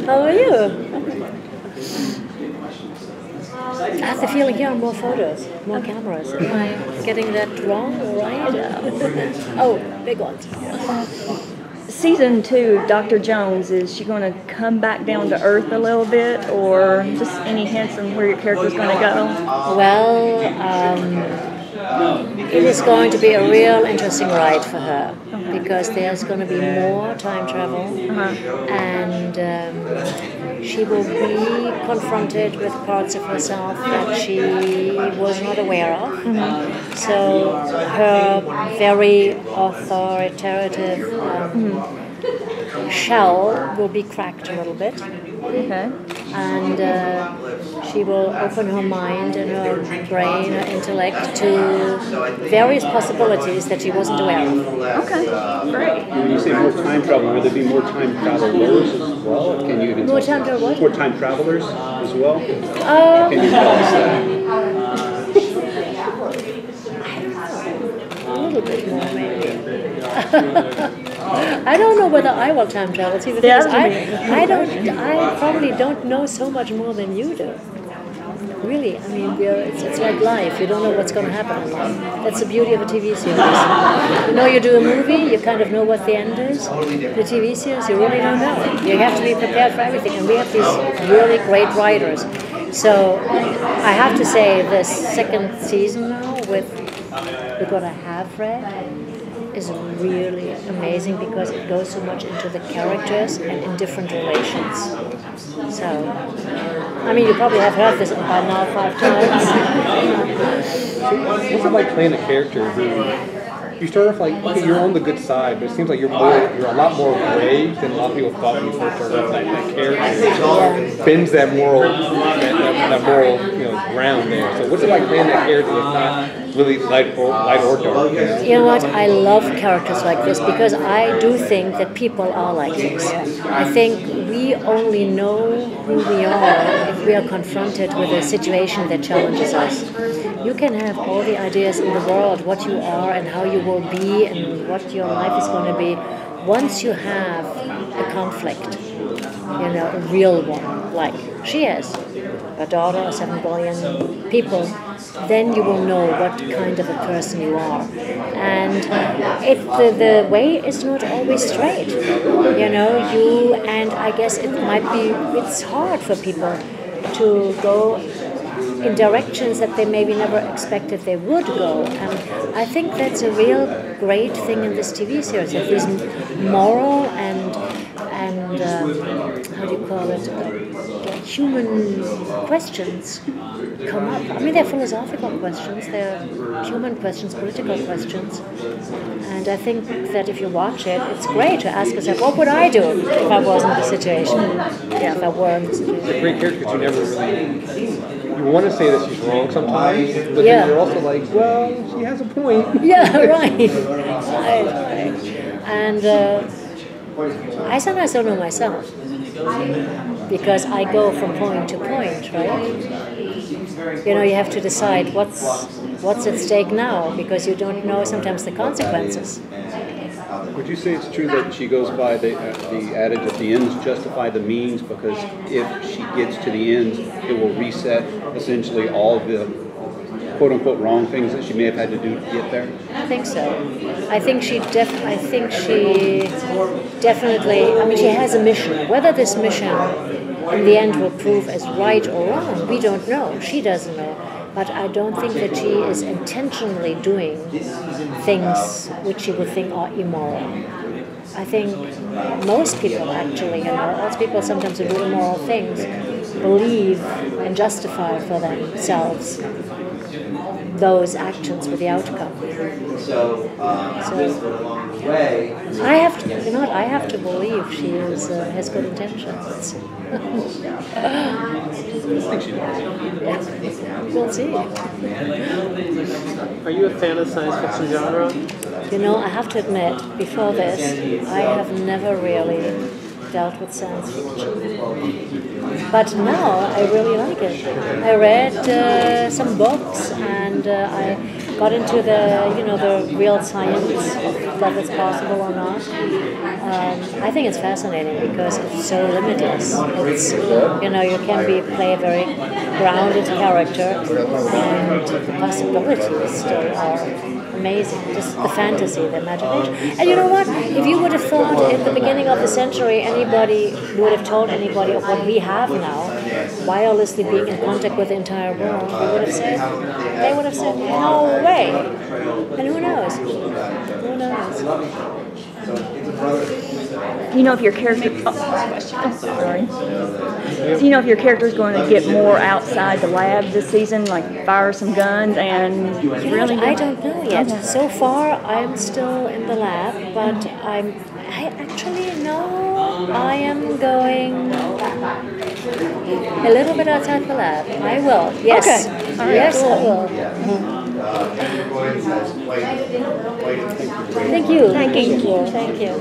How are you? I have the feeling here are more photos, more cameras. Am I getting that wrong or right? Oh, big ones. Season 2, Dr. Jones, is she going to come back down to earth a little bit, or just any hints on where your character's going to go? Well, it is going to be a real interesting ride for her because there's going to be more time travel, and she will be confronted with parts of herself that she was not aware of. So her very authoritative shell will be cracked a little bit. Okay. And she will open her mind and her brain, her intellect to various possibilities that she wasn't aware of. Okay, great. When you say more time travel, will there be more time travelers as well? Can you even More time travel what? More time travelers as well? Can you tell us a little bit more, maybe. I don't know whether I will time travel. See, the thing is, I probably don't know so much more than you do. Really, I mean, it's like life. You don't know what's going to happen in life. That's the beauty of a TV series. You know, you do a movie, you kind of know what the end is. The TV series, you really don't know. You have to be prepared for everything. And we have these really great writers. So I have to say, this second season now, with what I have read, is really amazing because it goes so much into the characters and in different relations. So, I mean, you probably have heard this by now 5 times. What's it like playing a character who you start off like, okay, you're on the good side, but it seems like you're a lot more brave than a lot of people thought when you first started off. That character bends that moral ground there. So what's it like playing that character that's not really light or dark? You know what? I love characters like this because I do think that people are like this. I think we only know who we are if we are confronted with a situation that challenges us. You can have all the ideas in the world, what you are and how you will be and what your life is going to be. Once you have a conflict, you know, a real one, like she has, a daughter of 7 billion people, then you will know what kind of a person you are. And the way is not always straight. You know, and I guess it's hard for people to go in directions that they maybe never expected they would go. And I think that's a real great thing in this TV series, that these moral and how do you call it, human questions come up. I mean, they're philosophical questions, they're human questions, political questions. And I think that if you watch it, it's great to ask yourself, what would I do if I was in the situation? Yeah, if I were in the situation. It's a great character because you never really... You want to say that she's wrong sometimes, but then you're also like, well, she has a point. Yeah, right. And I sometimes don't know myself because I go from point to point, right? You know, you have to decide what's at stake now because you don't know sometimes the consequences. Would you say it's true that she goes by the adage that the ends justify the means, because if she gets to the ends, it will reset essentially all the quote-unquote wrong things that she may have had to do to get there? I think so. I think she definitely, I mean, she has a mission. Whether this mission in the end will prove as right or wrong, we don't know. She doesn't know. But I don't think that she is intentionally doing things which she would think are immoral. I think most people actually, you know, most people sometimes who do immoral things believe and justify for themselves those actions with the outcome. So I have to, you know what, I have to believe she has good intentions. I think she does. Yeah. We'll see. Are you a fan of science fiction genre? You know, I have to admit, before this, I have never really dealt with science fiction. But now I really like it. I read some books and got into the the real science of that it's possible or not. I think it's fascinating because it's so limitless. It's you can play a very grounded character, and the possibilities still are amazing. Just the fantasy, the imagination. And you know what? If you would have thought in the beginning of the century anybody would have told anybody of what we have now, wirelessly being in contact with the entire world, they would have said, no way. And who knows? Who knows? You know if your character. Sorry. Do you know if your character's going to get more outside the lab this season, like fire some guns and really? I don't know yet. Okay. So far, I'm still in the lab, but I actually know I am going a little bit outside the lab. I will. Yes. Okay. All right, yes, cool. I will. Thank you. Thank you. Thank you.